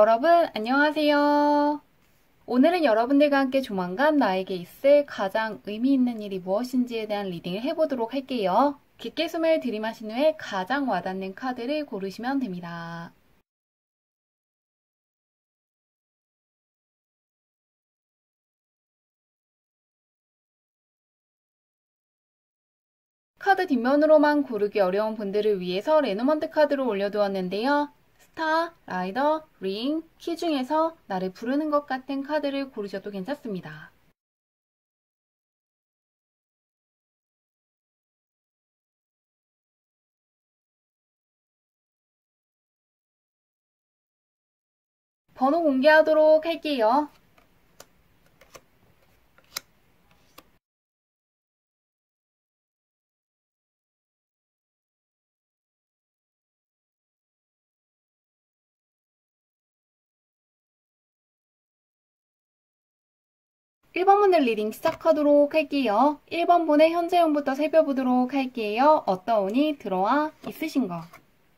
여러분 안녕하세요. 오늘은 여러분들과 함께 조만간 나에게 있을 가장 의미 있는 일이 무엇인지에 대한 리딩을 해보도록 할게요. 깊게 숨을 들이마신 후에 가장 와닿는 카드를 고르시면 됩니다. 카드 뒷면으로만 고르기 어려운 분들을 위해서 레노먼트 카드로 올려두었는데요. 스타, 라이더, 링, 키 중에서 나를 부르는 것 같은 카드를 고르셔도 괜찮습니다. 번호 공개하도록 할게요. 1번 분들 리딩 시작하도록 할게요. 1번 분의 현재형부터 살펴보도록 할게요. 어떤 운이 들어와 있으신가?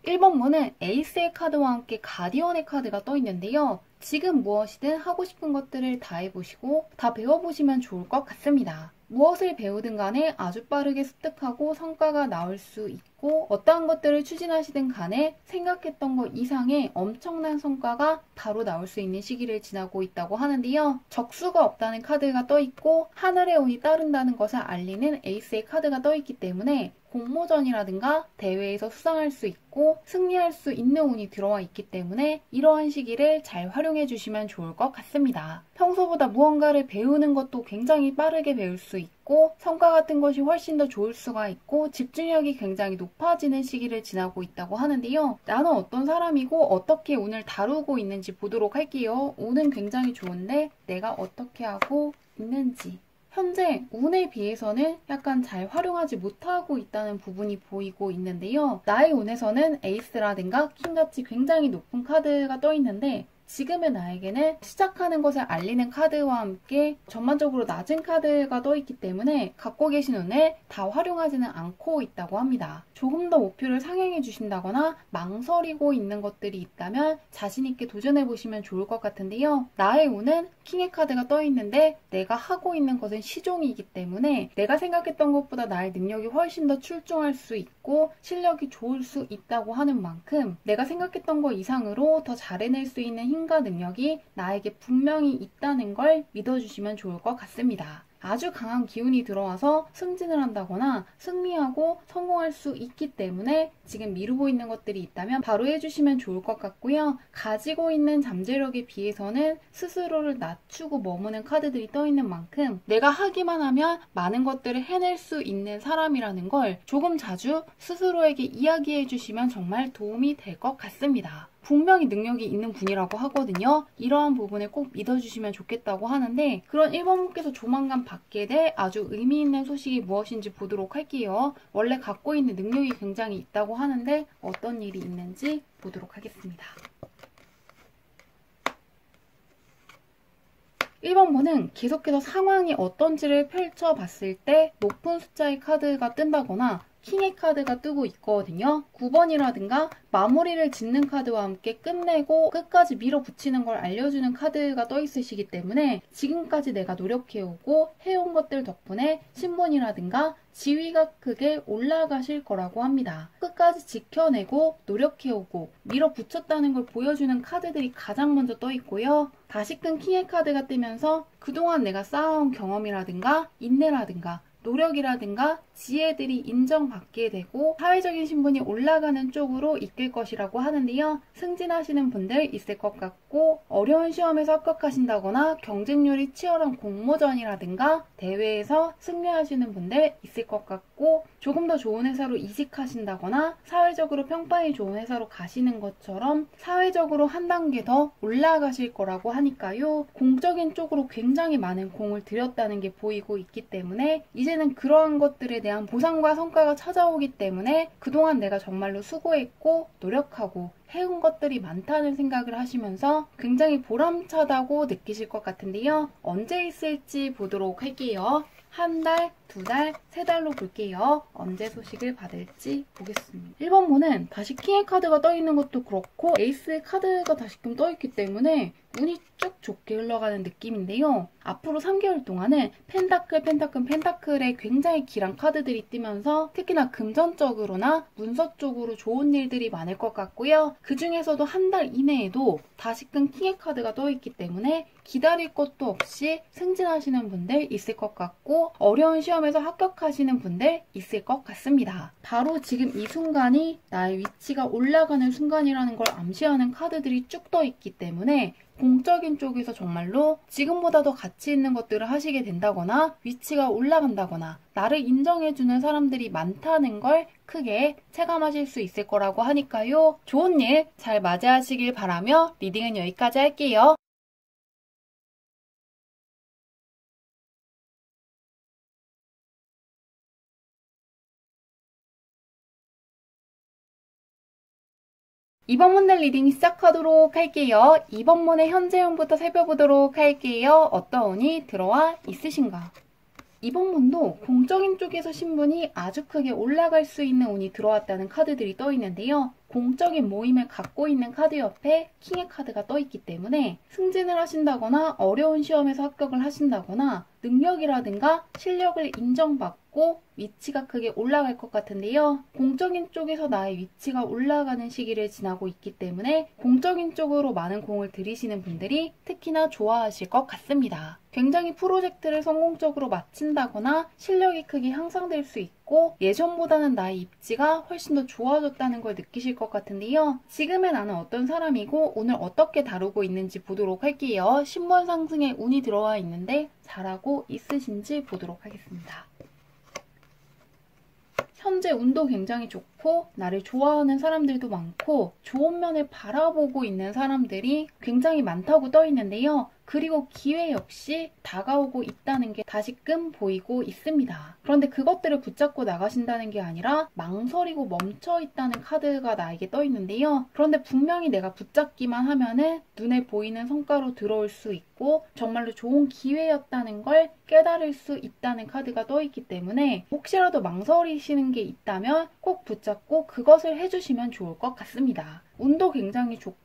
1번 분은 에이스의 카드와 함께 가디언의 카드가 떠 있는데요. 지금 무엇이든 하고 싶은 것들을 다 해보시고 다 배워보시면 좋을 것 같습니다. 무엇을 배우든 간에 아주 빠르게 습득하고 성과가 나올 수 있고 어떠한 것들을 추진하시든 간에 생각했던 것 이상의 엄청난 성과가 바로 나올 수 있는 시기를 지나고 있다고 하는데요. 적수가 없다는 카드가 떠 있고 하늘의 운이 따른다는 것을 알리는 에이스의 카드가 떠 있기 때문에 공모전이라든가 대회에서 수상할 수 있고 승리할 수 있는 운이 들어와 있기 때문에 이러한 시기를 잘 활용해 주시면 좋을 것 같습니다. 평소보다 무언가를 배우는 것도 굉장히 빠르게 배울 수 있고 성과 같은 것이 훨씬 더 좋을 수가 있고 집중력이 굉장히 높아지는 시기를 지나고 있다고 하는데요. 나는 어떤 사람이고 어떻게 운을 다루고 있는지 보도록 할게요. 운은 굉장히 좋은데 내가 어떻게 하고 있는지. 현재 운에 비해서는 약간 잘 활용하지 못하고 있다는 부분이 보이고 있는데요. 나의 운에서는 에이스라든가 킹같이 굉장히 높은 카드가 떠 있는데 지금의 나에게는 시작하는 것을 알리는 카드와 함께 전반적으로 낮은 카드가 떠 있기 때문에 갖고 계신 운을 다 활용하지는 않고 있다고 합니다. 조금 더 목표를 상향해 주신다거나 망설이고 있는 것들이 있다면 자신 있게 도전해 보시면 좋을 것 같은데요. 나의 운은 킹의 카드가 떠 있는데 내가 하고 있는 것은 시종이기 때문에 내가 생각했던 것보다 나의 능력이 훨씬 더 출중할 수 있고 실력이 좋을 수 있다고 하는 만큼 내가 생각했던 것 이상으로 더 잘해낼 수 있는 힘과 능력이 나에게 분명히 있다는 걸 믿어주시면 좋을 것 같습니다. 아주 강한 기운이 들어와서 승진을 한다거나 승리하고 성공할 수 있기 때문에 지금 미루고 있는 것들이 있다면 바로 해주시면 좋을 것 같고요. 가지고 있는 잠재력에 비해서는 스스로를 낮추고 머무는 카드들이 떠 있는 만큼 내가 하기만 하면 많은 것들을 해낼 수 있는 사람이라는 걸 조금 자주 스스로에게 이야기해 주시면 정말 도움이 될 것 같습니다. 분명히 능력이 있는 분이라고 하거든요. 이러한 부분을 꼭 믿어주시면 좋겠다고 하는데 그런 1번 분께서 조만간 받게 될 아주 의미 있는 소식이 무엇인지 보도록 할게요. 원래 갖고 있는 능력이 굉장히 있다고 하는데 어떤 일이 있는지 보도록 하겠습니다. 1번 분은 계속해서 상황이 어떤지를 펼쳐봤을 때 높은 숫자의 카드가 뜬다거나 킹의 카드가 뜨고 있거든요. 9번이라든가 마무리를 짓는 카드와 함께 끝내고 끝까지 밀어붙이는 걸 알려주는 카드가 떠 있으시기 때문에 지금까지 내가 노력해오고 해온 것들 덕분에 신분이라든가 지위가 크게 올라가실 거라고 합니다. 끝까지 지켜내고 노력해오고 밀어붙였다는 걸 보여주는 카드들이 가장 먼저 떠 있고요. 다시금 킹의 카드가 뜨면서 그동안 내가 쌓아온 경험이라든가 인내라든가 노력이라든가 지혜들이 인정받게 되고 사회적인 신분이 올라가는 쪽으로 이끌 것이라고 하는데요. 승진하시는 분들 있을 것 같고 어려운 시험에서 합격하신다거나 경쟁률이 치열한 공모전이라든가 대회에서 승리하시는 분들 있을 것 같고 조금 더 좋은 회사로 이직하신다거나 사회적으로 평판이 좋은 회사로 가시는 것처럼 사회적으로 한 단계 더 올라가실 거라고 하니까요. 공적인 쪽으로 굉장히 많은 공을 들였다는 게 보이고 있기 때문에 이제는 그러한 것들에 대한 보상과 성과가 찾아오기 때문에 그동안 내가 정말로 수고했고 노력하고 해온 것들이 많다는 생각을 하시면서 굉장히 보람차다고 느끼실 것 같은데요. 언제 있을지 보도록 할게요. 한 달, 두 달, 세 달로 볼게요. 언제 소식을 받을지 보겠습니다. 1번분은 다시 킹의 카드가 떠있는 것도 그렇고 에이스의 카드가 다시금 떠있기 때문에 운이 쭉 좋게 흘러가는 느낌인데요. 앞으로 3개월 동안은 펜타클의 굉장히 길한 카드들이 뜨면서 특히나 금전적으로나 문서 쪽으로 좋은 일들이 많을 것 같고요. 그 중에서도 한 달 이내에도 다시금 킹의 카드가 떠있기 때문에 기다릴 것도 없이 승진하시는 분들 있을 것 같고 어려운 시험에서 합격하시는 분들 있을 것 같습니다. 바로 지금 이 순간이 나의 위치가 올라가는 순간이라는 걸 암시하는 카드들이 쭉 떠있기 때문에 공적인 쪽에서 정말로 지금보다 더 가치 있는 것들을 하시게 된다거나 위치가 올라간다거나 나를 인정해주는 사람들이 많다는 걸 크게 체감하실 수 있을 거라고 하니까요. 좋은 일 잘 맞이하시길 바라며 리딩은 여기까지 할게요. 이번 문달 리딩 시작하도록 할게요. 이번 문의 현재운부터 살펴보도록 할게요. 어떤 운이 들어와 있으신가? 이번 문도 공적인 쪽에서 신분이 아주 크게 올라갈 수 있는 운이 들어왔다는 카드들이 떠 있는데요. 공적인 모임을 갖고 있는 카드 옆에 킹의 카드가 떠 있기 때문에 승진을 하신다거나 어려운 시험에서 합격을 하신다거나 능력이라든가 실력을 인정받고 위치가 크게 올라갈 것 같은데요. 공적인 쪽에서 나의 위치가 올라가는 시기를 지나고 있기 때문에 공적인 쪽으로 많은 공을 들이시는 분들이 특히나 좋아하실 것 같습니다. 굉장히 프로젝트를 성공적으로 마친다거나 실력이 크게 향상될 수 있고 예전보다는 나의 입지가 훨씬 더 좋아졌다는 걸 느끼실 것 같은데요. 지금의 나는 어떤 사람이고 오늘 어떻게 다루고 있는지 보도록 할게요. 신분 상승에 운이 들어와 있는데 잘하고 있으신지 보도록 하겠습니다. 현재 운도 굉장히 좋고 나를 좋아하는 사람들도 많고 좋은 면을 바라보고 있는 사람들이 굉장히 많다고 떠 있는데요. 그리고 기회 역시 다가오고 있다는 게 다시금 보이고 있습니다. 그런데 그것들을 붙잡고 나가신다는 게 아니라 망설이고 멈춰있다는 카드가 나에게 떠 있는데요. 그런데 분명히 내가 붙잡기만 하면은 눈에 보이는 성과로 들어올 수 있고 정말로 좋은 기회였다는 걸 깨달을 수 있다는 카드가 떠 있기 때문에 혹시라도 망설이시는 게 있다면 꼭 붙잡고 그것을 해주시면 좋을 것 같습니다. 운도 굉장히 좋고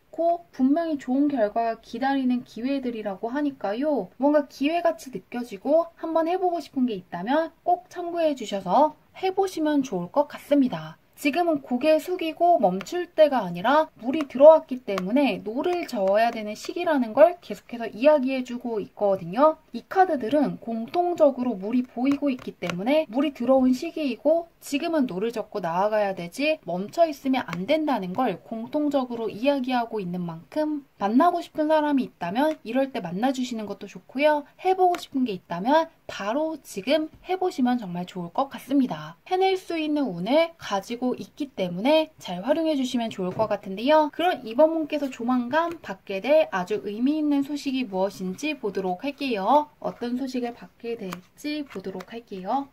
분명히 좋은 결과가 기다리는 기회들이라고 하니까요. 뭔가 기회같이 느껴지고 한번 해보고 싶은 게 있다면 꼭 참고해 주셔서 해보시면 좋을 것 같습니다. 지금은 고개 숙이고 멈출 때가 아니라 물이 들어왔기 때문에 노를 저어야 되는 시기라는 걸 계속해서 이야기해주고 있거든요. 이 카드들은 공통적으로 물이 보이고 있기 때문에 물이 들어온 시기이고 지금은 노를 젓고 나아가야 되지 멈춰있으면 안 된다는 걸 공통적으로 이야기하고 있는 만큼 만나고 싶은 사람이 있다면 이럴 때 만나주시는 것도 좋고요. 해보고 싶은 게 있다면 바로 지금 해보시면 정말 좋을 것 같습니다. 해낼 수 있는 운을 가지고 있기 때문에 잘 활용해 주시면 좋을 것 같은데요. 그럼 이번 분께서 조만간 받게 될 아주 의미 있는 소식이 무엇인지 보도록 할게요. 어떤 소식을 받게 될지 보도록 할게요.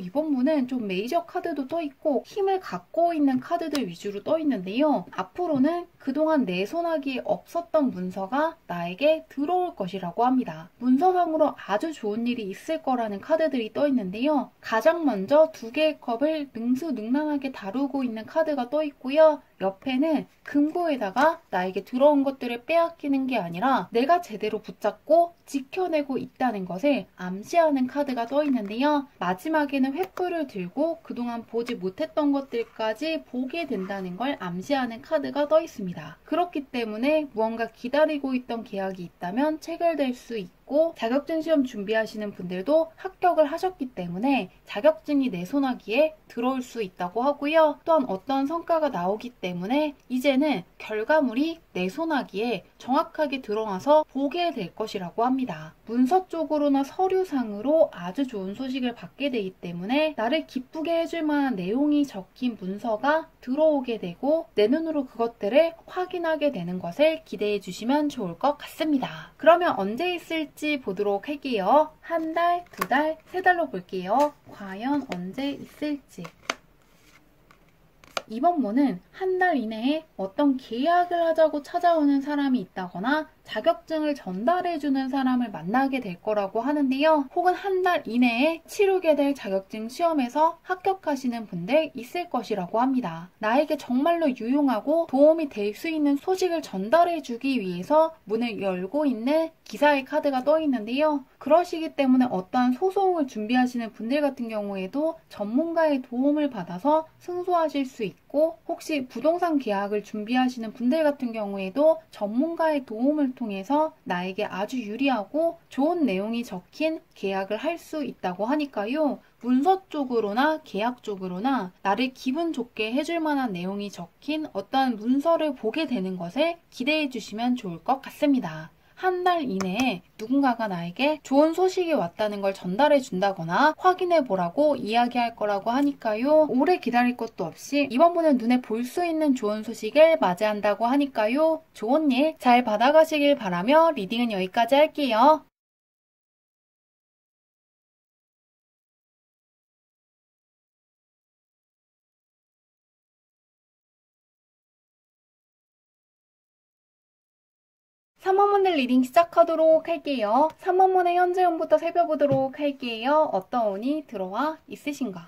이번 문은 좀 메이저 카드도 떠있고 힘을 갖고 있는 카드들 위주로 떠있는데요. 앞으로는 그동안 내 손아귀에 없었던 문서가 나에게 들어올 것이라고 합니다. 문서상으로 아주 좋은 일이 있을 거라는 카드들이 떠있는데요. 가장 먼저 두 개의 컵을 능수능란하게 다루고 있는 카드가 떠있고요. 옆에는 금고에다가 나에게 들어온 것들을 빼앗기는 게 아니라 내가 제대로 붙잡고 지켜내고 있다는 것을 암시하는 카드가 떠 있는데요. 마지막에는 횃불을 들고 그동안 보지 못했던 것들까지 보게 된다는 걸 암시하는 카드가 떠 있습니다. 그렇기 때문에 무언가 기다리고 있던 계약이 있다면 체결될 수 있고 자격증 시험 준비하시는 분들도 합격을 하셨기 때문에 자격증이 내 손아귀에 들어올 수 있다고 하고요. 또한 어떤 성과가 나오기 때문에 이제는 결과물이 내 손아귀에 정확하게 들어와서 보게 될 것이라고 합니다. 문서 쪽으로나 서류상으로 아주 좋은 소식을 받게 되기 때문에 나를 기쁘게 해줄 만한 내용이 적힌 문서가 들어오게 되고 내 눈으로 그것들을 확인하게 되는 것을 기대해 주시면 좋을 것 같습니다. 그러면 언제 있을지 보도록 할게요. 한 달, 두 달, 세 달로 볼게요. 과연 언제 있을지. 이번 문은 한 달 이내에 어떤 계약을 하자고 찾아오는 사람이 있다거나 자격증을 전달해주는 사람을 만나게 될 거라고 하는데요. 혹은 한 달 이내에 치르게 될 자격증 시험에서 합격하시는 분들 있을 것이라고 합니다. 나에게 정말로 유용하고 도움이 될 수 있는 소식을 전달해주기 위해서 문을 열고 있는 기사의 카드가 떠 있는데요. 그러시기 때문에 어떠한 소송을 준비하시는 분들 같은 경우에도 전문가의 도움을 받아서 승소하실 수 있고, 혹시 부동산 계약을 준비하시는 분들 같은 경우에도 전문가의 도움을 통해서 나에게 아주 유리하고 좋은 내용이 적힌 계약을 할 수 있다고 하니까요. 문서 쪽으로나 계약 쪽으로나 나를 기분 좋게 해줄 만한 내용이 적힌 어떠한 문서를 보게 되는 것에 기대해 주시면 좋을 것 같습니다. 한 달 이내에 누군가가 나에게 좋은 소식이 왔다는 걸 전달해 준다거나 확인해 보라고 이야기할 거라고 하니까요. 오래 기다릴 것도 없이 이번 분은 눈에 볼 수 있는 좋은 소식을 맞이한다고 하니까요. 좋은 일 잘 받아가시길 바라며 리딩은 여기까지 할게요. 3번문을 리딩 시작하도록 할게요. 3번문의 현재형부터 살펴보도록 할게요. 어떤 운이 들어와 있으신가?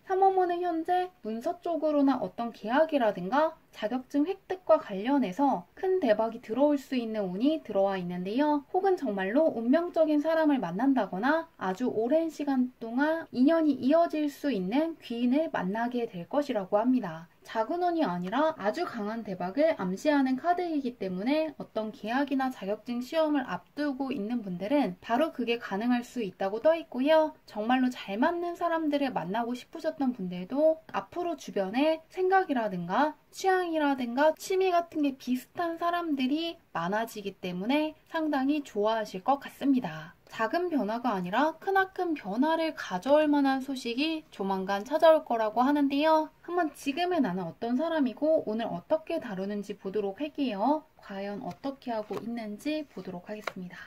3번문은 현재 문서 쪽으로나 어떤 계약이라든가 자격증 획득과 관련해서 큰 대박이 들어올 수 있는 운이 들어와 있는데요. 혹은 정말로 운명적인 사람을 만난다거나 아주 오랜 시간 동안 인연이 이어질 수 있는 귀인을 만나게 될 것이라고 합니다. 작은 운이 아니라 아주 강한 대박을 암시하는 카드이기 때문에 어떤 계약이나 자격증 시험을 앞두고 있는 분들은 바로 그게 가능할 수 있다고 떠 있고요. 정말로 잘 맞는 사람들을 만나고 싶으셨던 분들도 앞으로 주변에 생각이라든가 취향이라든가 취미 같은 게 비슷한 사람들이 많아지기 때문에 상당히 좋아하실 것 같습니다. 작은 변화가 아니라 크나큰 변화를 가져올 만한 소식이 조만간 찾아올 거라고 하는데요. 한번 지금의 나는 어떤 사람이고 오늘 어떻게 다루는지 보도록 할게요. 과연 어떻게 하고 있는지 보도록 하겠습니다.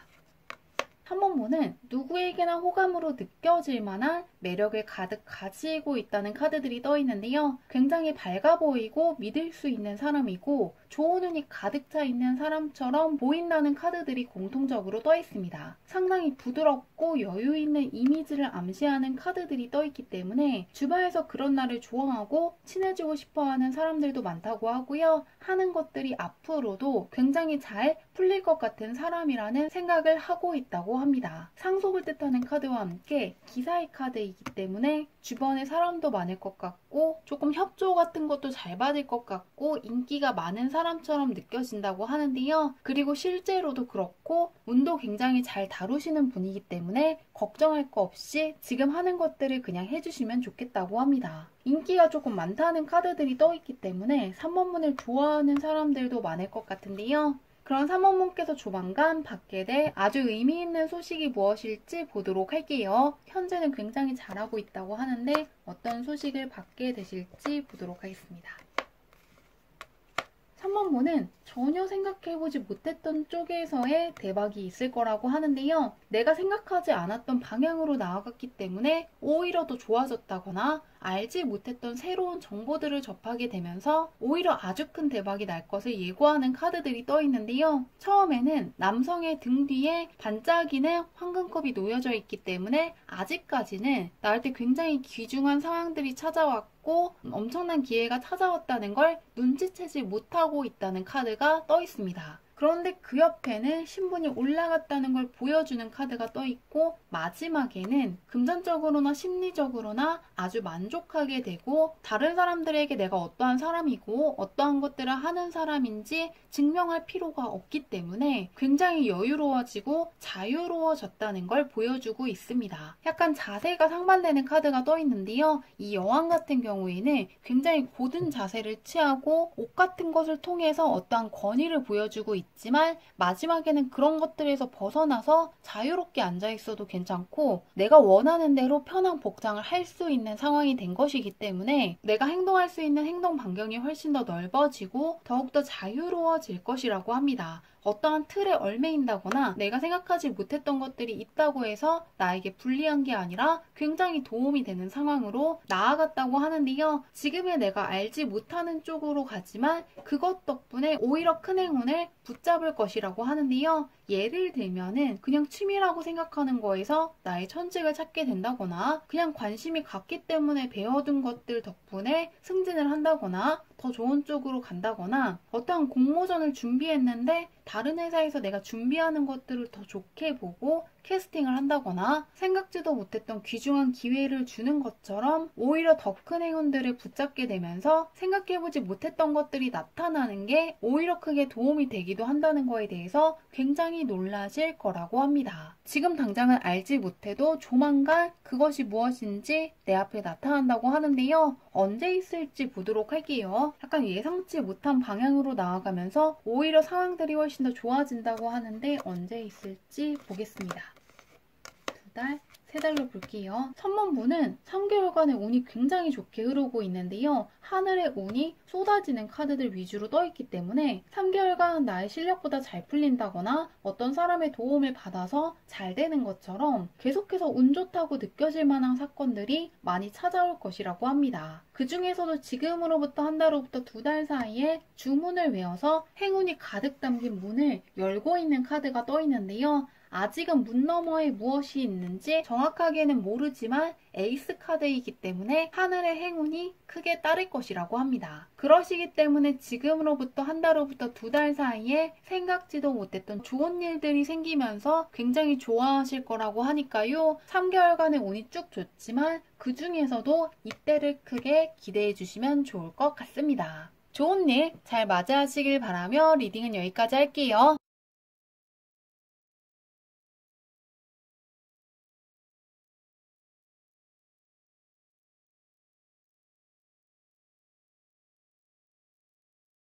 3번문은 누구에게나 호감으로 느껴질 만한 매력을 가득 가지고 있다는 카드들이 떠 있는데요. 굉장히 밝아 보이고 믿을 수 있는 사람이고 좋은 운이 가득 차 있는 사람처럼 보인다는 카드들이 공통적으로 떠 있습니다. 상당히 부드럽고 여유 있는 이미지를 암시하는 카드들이 떠 있기 때문에 주변에서 그런 나를 좋아하고 친해지고 싶어하는 사람들도 많다고 하고요. 하는 것들이 앞으로도 굉장히 잘 풀릴 것 같은 사람이라는 생각을 하고 있다고 합니다. 상속을 뜻하는 카드와 함께 기사의 카드이기 때문에 주변에 사람도 많을 것 같고 조금 협조 같은 것도 잘 받을 것 같고 인기가 많은 사람처럼 느껴진다고 하는데요. 그리고 실제로도 그렇고 운도 굉장히 잘 다루시는 분이기 때문에 걱정할 거 없이 지금 하는 것들을 그냥 해주시면 좋겠다고 합니다. 인기가 조금 많다는 카드들이 떠 있기 때문에 3번문을 좋아하는 사람들도 많을 것 같은데요. 그런 3번문께서 조만간 받게 될 아주 의미 있는 소식이 무엇일지 보도록 할게요. 현재는 굉장히 잘하고 있다고 하는데 어떤 소식을 받게 되실지 보도록 하겠습니다. 3번문은 전혀 생각해보지 못했던 쪽에서의 대박이 있을 거라고 하는데요. 내가 생각하지 않았던 방향으로 나아갔기 때문에 오히려 더 좋아졌다거나 알지 못했던 새로운 정보들을 접하게 되면서 오히려 아주 큰 대박이 날 것을 예고하는 카드들이 떠 있는데요. 처음에는 남성의 등 뒤에 반짝이는 황금컵이 놓여져 있기 때문에 아직까지는 나한테 굉장히 귀중한 상황들이 찾아왔고 엄청난 기회가 찾아왔다는 걸 눈치채지 못하고 있다는 카드가 떠 있습니다. 그런데 그 옆에는 신분이 올라갔다는 걸 보여주는 카드가 떠 있고 마지막에는 금전적으로나 심리적으로나 아주 만족하게 되고 다른 사람들에게 내가 어떠한 사람이고 어떠한 것들을 하는 사람인지 증명할 필요가 없기 때문에 굉장히 여유로워지고 자유로워졌다는 걸 보여주고 있습니다. 약간 자세가 상반되는 카드가 떠 있는데요. 이 여왕 같은 경우에는 굉장히 고든 자세를 취하고 옷 같은 것을 통해서 어떠한 권위를 보여주고 있지만 마지막에는 그런 것들에서 벗어나서 자유롭게 앉아있어도 괜찮고 내가 원하는 대로 편한 복장을 할 수 있는 상황이 된 것이기 때문에 내가 행동할 수 있는 행동 반경이 훨씬 더 넓어지고 더욱더 자유로워질 것이라고 합니다. 어떠한 틀에 얽매인다거나 내가 생각하지 못했던 것들이 있다고 해서 나에게 불리한 게 아니라 굉장히 도움이 되는 상황으로 나아갔다고 하는데요. 지금의 내가 알지 못하는 쪽으로 가지만 그것 덕분에 오히려 큰 행운을 붙잡을 것이라고 하는데요. 예를 들면은 그냥 취미라고 생각하는 거에서 나의 천직을 찾게 된다거나 그냥 관심이 갔기 때문에 배워둔 것들 덕분에 승진을 한다거나 더 좋은 쪽으로 간다거나 어떠한 공모전을 준비했는데 다른 회사에서 내가 준비하는 것들을 더 좋게 보고 캐스팅을 한다거나 생각지도 못했던 귀중한 기회를 주는 것처럼 오히려 더 큰 행운들을 붙잡게 되면서 생각해보지 못했던 것들이 나타나는 게 오히려 크게 도움이 되기도 한다는 거에 대해서 굉장히 놀라실 거라고 합니다. 지금 당장은 알지 못해도 조만간 그것이 무엇인지 내 앞에 나타난다고 하는데요. 언제 있을지 보도록 할게요. 약간 예상치 못한 방향으로 나아가면서 오히려 상황들이 훨씬 더 좋아진다고 하는데 언제 있을지 보겠습니다. 2달, 3달로 볼게요. 선mon부는 3개월간의 운이 굉장히 좋게 흐르고 있는데요. 하늘의 운이 쏟아지는 카드들 위주로 떠있기 때문에 3개월간 나의 실력보다 잘 풀린다거나 어떤 사람의 도움을 받아서 잘 되는 것처럼 계속해서 운 좋다고 느껴질 만한 사건들이 많이 찾아올 것이라고 합니다. 그 중에서도 지금으로부터 한 달 후부터 2달 사이에 주문을 외워서 행운이 가득 담긴 문을 열고 있는 카드가 떠있는데요. 아직은 문 너머에 무엇이 있는지 정확하게는 모르지만 에이스 카드이기 때문에 하늘의 행운이 크게 따를 것이라고 합니다. 그러시기 때문에 지금으로부터 한 달 후부터 2달 사이에 생각지도 못했던 좋은 일들이 생기면서 굉장히 좋아하실 거라고 하니까요. 3개월간의 운이 쭉 좋지만 그 중에서도 이때를 크게 기대해 주시면 좋을 것 같습니다. 좋은 일 잘 맞이하시길 바라며 리딩은 여기까지 할게요.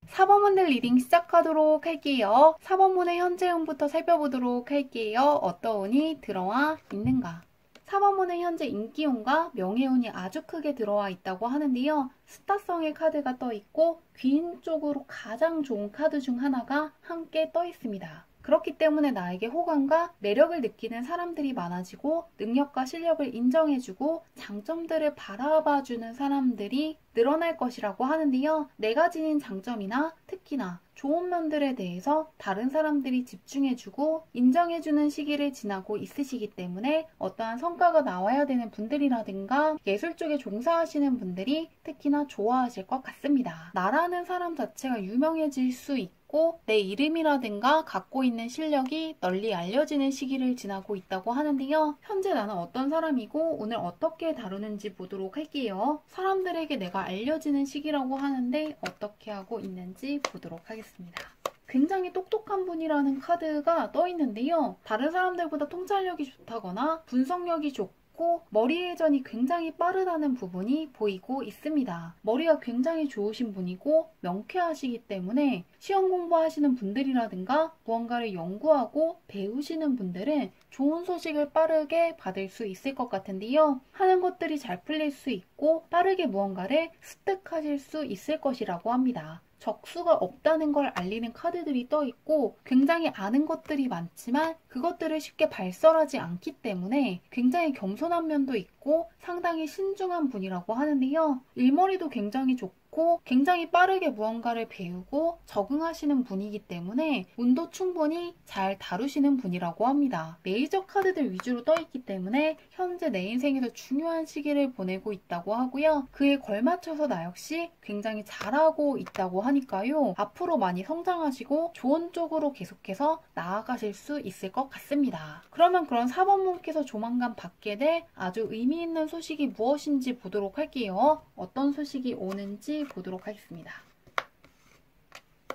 사번문의 리딩 시작하도록 할게요. 사번문의 현재 운부터 살펴보도록 할게요. 어떤 운이 들어와 있는가. 4번문의 현재 인기운과 명예운이 아주 크게 들어와 있다고 하는데요. 스타성의 카드가 떠 있고 귀인 쪽으로 가장 좋은 카드 중 하나가 함께 떠 있습니다. 그렇기 때문에 나에게 호감과 매력을 느끼는 사람들이 많아지고 능력과 실력을 인정해주고 장점들을 바라봐주는 사람들이 늘어날 것이라고 하는데요. 내가 지닌 장점이나 특히나 좋은 면들에 대해서 다른 사람들이 집중해주고 인정해주는 시기를 지나고 있으시기 때문에 어떠한 성과가 나와야 되는 분들이라든가 예술 쪽에 종사하시는 분들이 특히나 좋아하실 것 같습니다. 나라는 사람 자체가 유명해질 수 있고 내 이름이라든가 갖고 있는 실력이 널리 알려지는 시기를 지나고 있다고 하는데요. 현재 나는 어떤 사람이고 오늘 어떻게 다루는지 보도록 할게요. 사람들에게 내가 알려지는 시기라고 하는데 어떻게 하고 있는지 보도록 하겠습니다. 굉장히 똑똑한 분이라는 카드가 떠 있는데요. 다른 사람들보다 통찰력이 좋다거나 분석력이 좋고 머리 회전이 굉장히 빠르다는 부분이 보이고 있습니다. 머리가 굉장히 좋으신 분이고 명쾌하시기 때문에 시험 공부하시는 분들이라든가 무언가를 연구하고 배우시는 분들은 좋은 소식을 빠르게 받을 수 있을 것 같은데요. 하는 것들이 잘 풀릴 수 있고 빠르게 무언가를 습득하실 수 있을 것이라고 합니다. 적수가 없다는 걸 알리는 카드들이 떠 있고 굉장히 아는 것들이 많지만 그것들을 쉽게 발설하지 않기 때문에 굉장히 겸손한 면도 있고 상당히 신중한 분이라고 하는데요. 일머리도 굉장히 좋고 굉장히 빠르게 무언가를 배우고 적응하시는 분이기 때문에 운도 충분히 잘 다루시는 분이라고 합니다. 메이저 카드들 위주로 떠 있기 때문에 현재 내 인생에서 중요한 시기를 보내고 있다고 하고요. 그에 걸맞춰서 나 역시 굉장히 잘하고 있다고 하니까요. 앞으로 많이 성장하시고 좋은 쪽으로 계속해서 나아가실 수 있을 것 같습니다. 그러면 그런 4번문께서 조만간 받게 될 아주 의미 있는 소식이 무엇인지 보도록 할게요. 어떤 소식이 오는지 보도록 하겠습니다.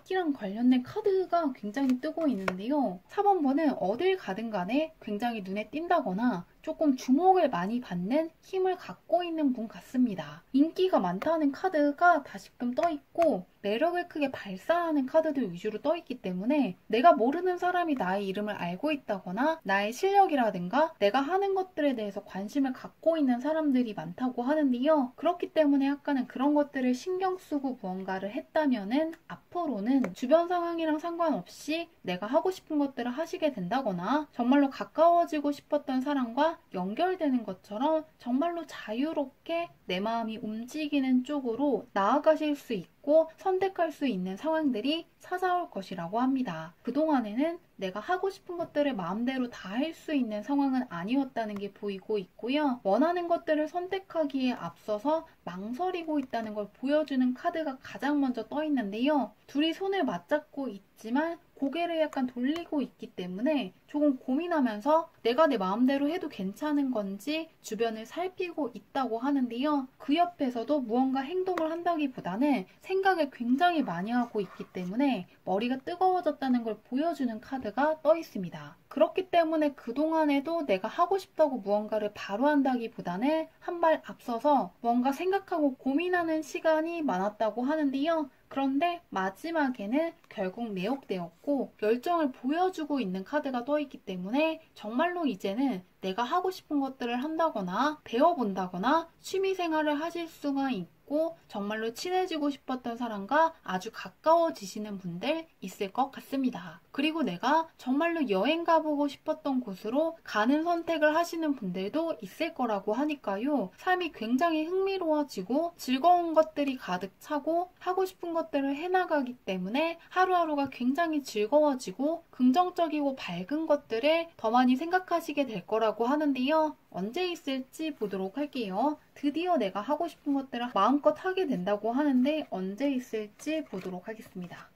이랑 관련된 카드가 굉장히 뜨고 있는데요. 4번번은 어딜 가든 간에 굉장히 눈에 띈다거나 조금 주목을 많이 받는 힘을 갖고 있는 분 같습니다. 인기가 많다는 카드가 다시금 떠 있고 매력을 크게 발산하는 카드들 위주로 떠있기 때문에 내가 모르는 사람이 나의 이름을 알고 있다거나 나의 실력이라든가 내가 하는 것들에 대해서 관심을 갖고 있는 사람들이 많다고 하는데요. 그렇기 때문에 약간은 그런 것들을 신경 쓰고 무언가를 했다면은 앞으로는 주변 상황이랑 상관없이 내가 하고 싶은 것들을 하시게 된다거나 정말로 가까워지고 싶었던 사람과 연결되는 것처럼 정말로 자유롭게 내 마음이 움직이는 쪽으로 나아가실 수 있고 선택할 수 있는 상황들이 찾아올 것이라고 합니다. 그동안에는 내가 하고 싶은 것들을 마음대로 다 할 수 있는 상황은 아니었다는 게 보이고 있고요. 원하는 것들을 선택하기에 앞서서 망설이고 있다는 걸 보여주는 카드가 가장 먼저 떠 있는데요. 둘이 손을 맞잡고 있지만 고개를 약간 돌리고 있기 때문에 조금 고민하면서 내가 내 마음대로 해도 괜찮은 건지 주변을 살피고 있다고 하는데요. 그 옆에서도 무언가 행동을 한다기보다는 생각을 굉장히 많이 하고 있기 때문에 머리가 뜨거워졌다는 걸 보여주는 카드가 떠 있습니다. 그렇기 때문에 그동안에도 내가 하고 싶다고 무언가를 바로 한다기보다는 한 발 앞서서 뭔가 생각하고 고민하는 시간이 많았다고 하는데요. 그런데 마지막에는 결국 매혹되었고 열정을 보여주고 있는 카드가 떠있기 때문에 정말로 이제는 내가 하고 싶은 것들을 한다거나 배워본다거나 취미생활을 하실 수가 있고 정말로 친해지고 싶었던 사람과 아주 가까워지시는 분들 있을 것 같습니다. 그리고 내가 정말로 여행 가보고 싶었던 곳으로 가는 선택을 하시는 분들도 있을 거라고 하니까요. 삶이 굉장히 흥미로워지고 즐거운 것들이 가득 차고 하고 싶은 것들을 해나가기 때문에 하루하루가 굉장히 즐거워지고 긍정적이고 밝은 것들을 더 많이 생각하시게 될 거라고 하는데요. 언제 있을지 보도록 할게요. 드디어 내가 하고 싶은 것들을 마음껏 하게 된다고 하는데 언제 있을지 보도록 하겠습니다.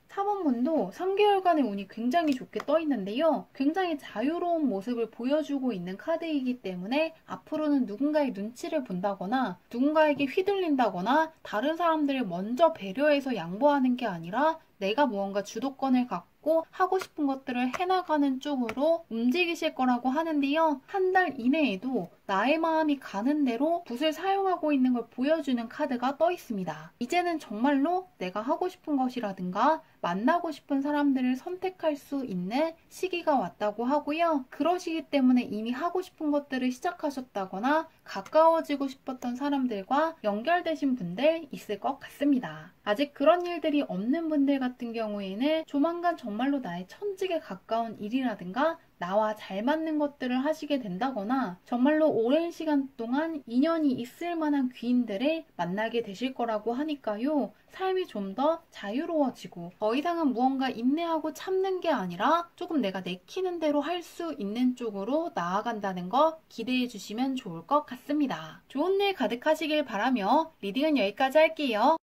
4번분도 3개월간의 운이 굉장히 좋게 떠 있는데요. 굉장히 자유로운 모습을 보여주고 있는 카드이기 때문에 앞으로는 누군가의 눈치를 본다거나 누군가에게 휘둘린다거나 다른 사람들을 먼저 배려해서 양보하는 게 아니라 내가 무언가 주도권을 갖고 하고 싶은 것들을 해나가는 쪽으로 움직이실 거라고 하는데요. 한 달 이내에도 나의 마음이 가는 대로 붓을 사용하고 있는 걸 보여주는 카드가 떠 있습니다. 이제는 정말로 내가 하고 싶은 것이라든가 만나고 싶은 사람들을 선택할 수 있는 시기가 왔다고 하고요. 그러시기 때문에 이미 하고 싶은 것들을 시작하셨다거나 가까워지고 싶었던 사람들과 연결되신 분들 있을 것 같습니다. 아직 그런 일들이 없는 분들 같은 경우에는 조만간 정말로 나의 천직에 가까운 일이라든가 나와 잘 맞는 것들을 하시게 된다거나 정말로 오랜 시간 동안 인연이 있을 만한 귀인들을 만나게 되실 거라고 하니까요. 삶이 좀 더 자유로워지고 더 이상은 무언가 인내하고 참는 게 아니라 조금 내가 내키는 대로 할 수 있는 쪽으로 나아간다는 거 기대해 주시면 좋을 것 같습니다. 좋은 일 가득하시길 바라며 리딩은 여기까지 할게요.